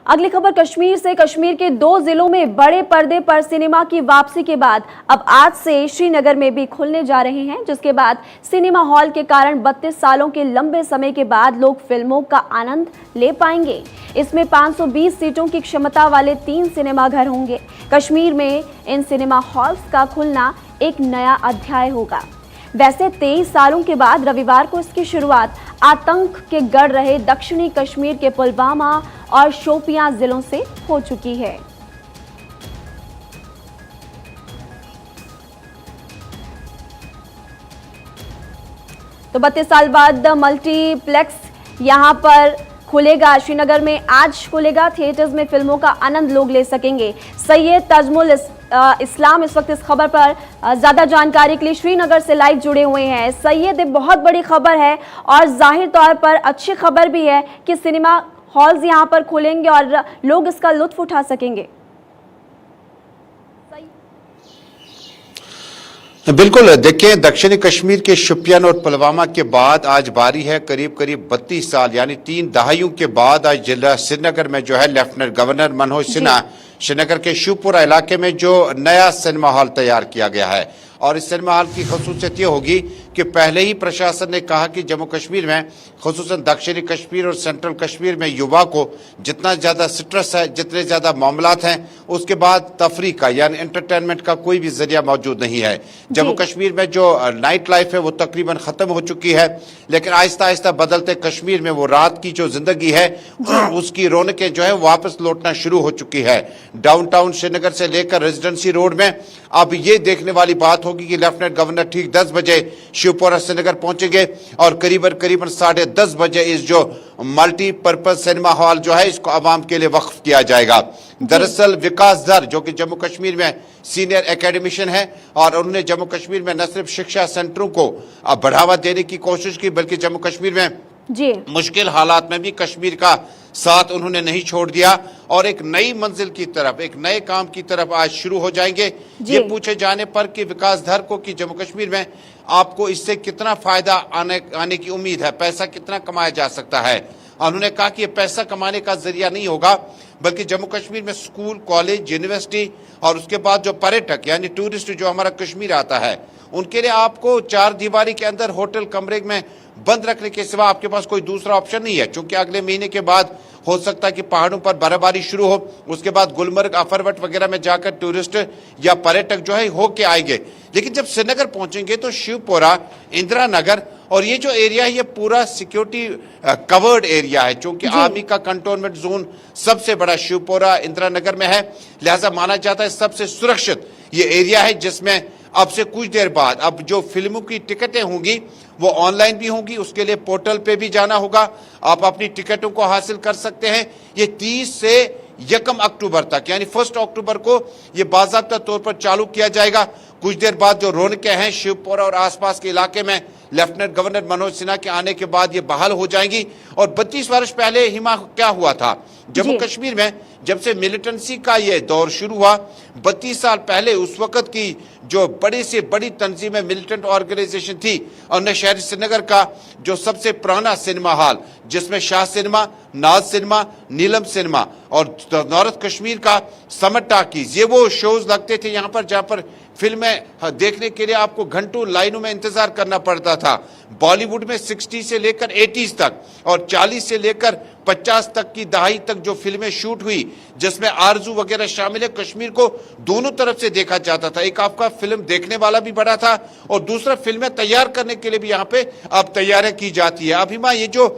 अगली खबर कश्मीर से। कश्मीर के 2 जिलों में बड़े पर्दे पर सिनेमा की वापसी के बाद अब आज से श्रीनगर में भी खुलने जा रहे हैं, जिसके बाद सिनेमा हॉल के कारण 32 सालों के लंबे समय के बाद लोग फिल्मों का आनंद ले पाएंगे। इसमें 520 सीटों की क्षमता वाले 3 सिनेमाघर होंगे। कश्मीर में इन सिनेमा हॉल्स का खुलना एक नया अध्याय होगा। वैसे 23 सालों के बाद रविवार को इसकी शुरुआत आतंक के गढ़ रहे दक्षिणी कश्मीर के पुलवामा और शोपियां जिलों से हो चुकी है। तो 32 साल बाद मल्टीप्लेक्स यहां पर खुलेगा। श्रीनगर में आज खुलेगा। थिएटर्स में फिल्मों का आनंद लोग ले सकेंगे। सैयद तजमुल इस्लाम इस वक्त इस खबर पर ज्यादा जानकारी के लिए श्रीनगर से लाइव जुड़े हुए हैं। सैयद, एक बहुत बड़ी खबर है और जाहिर तौर पर अच्छी खबर भी है कि सिनेमा हॉल्स यहां पर खुलेंगे और लोग इसका लुत्फ उठा सकेंगे। बिल्कुल, देखिए दक्षिणी कश्मीर के शोपियान और पुलवामा के बाद आज बारी है करीब 32 साल यानी 3 दहाइयों के बाद आज जिला श्रीनगर में जो है लेफ्टिनेंट गवर्नर मनोज सिन्हा श्रीनगर के शिवपुरा इलाके में जो नया सिनेमा हॉल तैयार किया गया है। और इस सिनेमा हॉल की खसूसियत ये होगी कि पहले ही प्रशासन ने कहा कि जम्मू कश्मीर में खुसूसन दक्षिणी कश्मीर और सेंट्रल कश्मीर में युवा को जितना ज़्यादा स्ट्रेस है, जितने ज़्यादा मामलात हैं, उसके बाद तफरी का यानी एंटरटेनमेंट का कोई भी जरिया मौजूद नहीं है। जम्मू कश्मीर में जो नाइट लाइफ है वो तकरीबन ख़त्म हो चुकी है, लेकिन आहिस्ता आहिस्ता बदलते कश्मीर में वो रात की जो जिंदगी है उसकी रौनकें जो है वापस लौटना शुरू हो चुकी है। डाउनटाउन श्रीनगर से लेकर रेजिडेंसी रोड में अब ये देखने वाली बात होगी कि लेफ्टिनेंट गवर्नर ठीक 10 बजे शिवपुरा श्रीनगर पहुंचेंगे और करीबन 10:30 बजे इस जो मल्टीपर्पज सिनेमा हॉल जो है इसको आवाम के लिए वक्फ किया जाएगा। दरअसल विकास धर जो कि जम्मू कश्मीर में सीनियर एकेडमिशियन है और उन्होंने जम्मू कश्मीर में न सिर्फ शिक्षा सेंटरों को बढ़ावा देने की कोशिश की बल्कि जम्मू कश्मीर में मुश्किल हालात में भी कश्मीर का साथ उन्होंने नहीं छोड़ दिया और एक नई मंजिल की तरफ, एक नए काम की तरफ आज शुरू हो जाएंगे। ये पूछे जाने पर कि विकास धर को कि जम्मू कश्मीर में आपको इससे कितना फायदा आने की उम्मीद है, पैसा कितना कमाया जा सकता है, उन्होंने कहा कि ये पैसा कमाने का जरिया नहीं होगा बल्कि जम्मू कश्मीर में स्कूल, कॉलेज, यूनिवर्सिटी और उसके बाद जो पर्यटक यानी टूरिस्ट जो हमारा कश्मीर आता है उनके लिए आपको 4 दीवारी के अंदर होटल कमरे में बंद रखने के सिवा आपके पास कोई दूसरा ऑप्शन नहीं है। क्योंकि अगले महीने के बाद हो सकता है कि पहाड़ों पर बर्फबारी शुरू हो, उसके बाद गुलमर्ग, अफरवट वगैरह में जाकर टूरिस्ट या पर्यटक जो है होके आएंगे। लेकिन जब श्रीनगर पहुंचेंगे तो शिवपुरा, इंदिरा नगर और ये जो एरिया है ये पूरा सिक्योरिटी कवर्ड एरिया है, क्योंकि आर्मी का कंटोनमेंट जोन सबसे बड़ा शिवपुरा, इंदिरा नगर में है। लिहाजा माना जाता है सबसे सुरक्षित ये एरिया है, जिसमें अब से कुछ देर बाद अब जो फिल्मों की टिकटें होंगी वो ऑनलाइन भी होंगी, उसके लिए पोर्टल पे भी जाना होगा, आप अपनी टिकटों को हासिल कर सकते हैं। ये 30 से 1 अक्टूबर तक यानी 1 अक्टूबर को ये बाज़ाब्ता तौर पर चालू किया जाएगा। कुछ देर बाद जो रौनकें हैं शिवपुरा और आसपास के इलाके में लेफ्टिनेंट गवर्नर मनोज सिन्हा के आने के बाद ये बहाल हो जाएंगी। और 32 वर्ष पहले हिमा क्या हुआ था जम्मू कश्मीर में, जब से मिलिटेंसी का ये दौर शुरू हुआ 32 साल पहले, उस वक्त की जो बड़ी से बड़ी तंजीम मिलिटेंट ऑर्गेनाइजेशन थी और शहर श्रीनगर का जो सबसे पुराना सिनेमा हॉल जिसमें शाह सिनेमा, नाज सिनेमा, नीलम सिनेमा और नॉर्थ कश्मीर का समर टाकीज, ये वो शोज लगते थे यहाँ पर जहाँ पर फिल्में देखने के लिए आपको घंटों लाइनों में इंतजार करना पड़ता था। बॉलीवुड में 60 से लेकर 80s तक और 40 से लेकर 50 तक की दहाई तक जो फिल्में शूट हुई जिसमें आरजू वगैरह शामिल है, कश्मीर को दोनों तरफ से देखा जाता था। एक आपका फिल्म देखने वाला भी बड़ा था और दूसरा फिल्में तैयार करने के लिए भी यहाँ पे अब तैयारियां की जाती है। अभी मां ये जो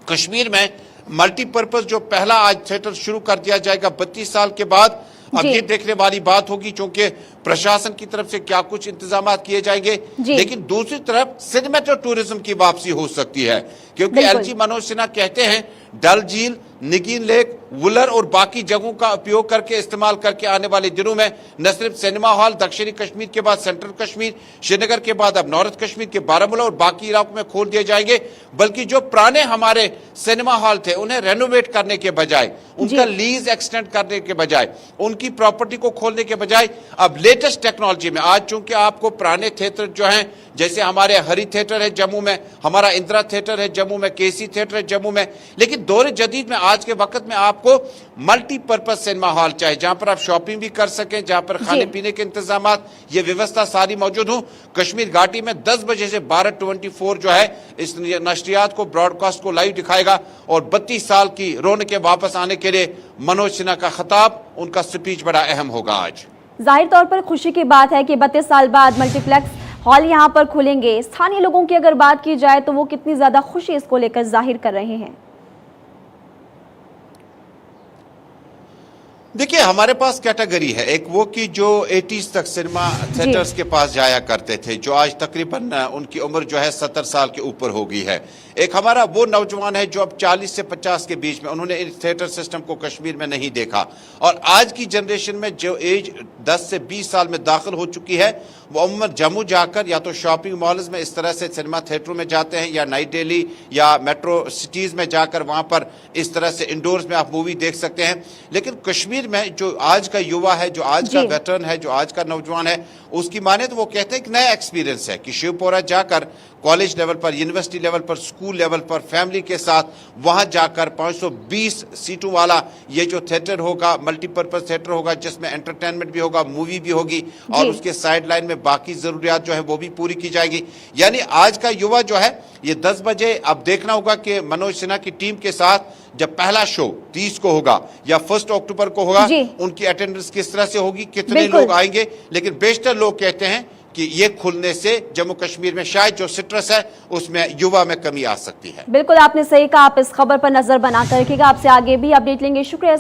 कश्मीर में मल्टीपर्पज जो पहला आज थिएटर शुरू कर दिया जाएगा 32 साल के बाद, अब ये देखने वाली बात होगी क्योंकि प्रशासन की तरफ से क्या कुछ इंतजाम किए जाएंगे। लेकिन दूसरी तरफ सिनेमेटो टूरिज्म की वापसी हो सकती है क्योंकि एलजी मनोज सिन्हा कहते हैं डल झील, निगीन लेक, वुलर और बाकी जगहों का उपयोग करके इस्तेमाल करके आने वाले दिनों में न सिर्फ सिनेमा हॉल दक्षिणी कश्मीर के बाद सेंट्रल कश्मीर, श्रीनगर के बाद अब नॉर्थ कश्मीर के बारामूला और बाकी इलाकों में खोल दिए जाएंगे, बल्कि जो पुराने हमारे सिनेमा हॉल थे उन्हें रेनोवेट करने के बजाय, उनका लीज एक्सटेंड करने के बजाय, उनकी प्रॉपर्टी को खोलने के बजाय अब लेटेस्ट टेक्नोलॉजी में। आज चूंकि आपको पुराने थिएटर जो हैं, जैसे हमारे हरी थिएटर है जम्मू में, हमारा इंदिरा थिएटर है जम्मू में, केसी थिएटर है जम्मू में, लेकिन दौरे जदीद में आज के वक्त में आपको मल्टीपर्पज सिनेमा हॉल चाहिए, जहां पर आप शॉपिंग भी कर सकें, जहां पर खाने पीने के इंतजामात, ये व्यवस्था सारी मौजूद हो। कश्मीर घाटी में 10 बजे से 12:24 जो है इस नशरियात को, ब्रॉडकास्ट को लाइव दिखाएगा और 32 साल की रौनकें वापस आने के लिए मनोज सिन्हा का खिताब, उनका स्पीच बड़ा अहम होगा आज। जाहिर तौर पर खुशी की बात है कि 32 साल बाद मल्टीप्लेक्स हॉल यहां पर खुलेंगे। स्थानीय लोगों की अगर बात की जाए तो वो कितनी ज्यादा खुशी इसको लेकर जाहिर कर रहे हैं। देखिए, हमारे पास कैटेगरी है, एक वो कि जो 80s तक सिनेमा थिएटर्स के पास जाया करते थे, जो आज तकरीबन उनकी उम्र जो है 70 साल के ऊपर हो गई है। एक हमारा वो नौजवान है जो अब 40 से 50 के बीच में, उन्होंने इस थिएटर सिस्टम को कश्मीर में नहीं देखा। और आज की जनरेशन में जो एज 10 से 20 साल में दाखिल हो चुकी है, वो अमूमन जम्मू जाकर या तो शॉपिंग मॉल्स में इस तरह से सिनेमा थिएटरों में जाते हैं, या नई दिल्ली या मेट्रो सिटीज में जाकर वहां पर इस तरह से इंडोर्स में आप मूवी देख सकते हैं। लेकिन कश्मीर में जो आज का युवा है, जो आज का वेटरन है, जो आज का नौजवान है, उसकी माने तो वो कहते हैं कि नया एक्सपीरियंस है कि शिवपुरा जाकर कॉलेज लेवल पर, यूनिवर्सिटी लेवल पर, स्कूल लेवल पर फैमिली के साथ वहां जाकर 520 सीटों वाला ये जो थिएटर होगा, मल्टीपर्पज थिएटर होगा, जिसमें एंटरटेनमेंट भी होगा, मूवी भी होगी और उसके साइड लाइन में बाकी जरूरियात जो है वो भी पूरी की जाएगी। यानी आज का युवा जो है ये 10 बजे अब देखना होगा कि मनोज सिन्हा की टीम के साथ जब पहला शो 30 को होगा या 1 अक्टूबर को होगा, उनकी अटेंडेंस किस तरह से होगी, कितने लोग आएंगे। लेकिन बेशतर लोग कहते हैं कि ये खुलने से जम्मू कश्मीर में शायद जो स्ट्रेस है उसमें युवा में कमी आ सकती है। बिल्कुल आपने सही कहा। आप इस खबर पर नजर बनाकर रखिएगा, आपसे आगे भी अपडेट लेंगे। शुक्रिया।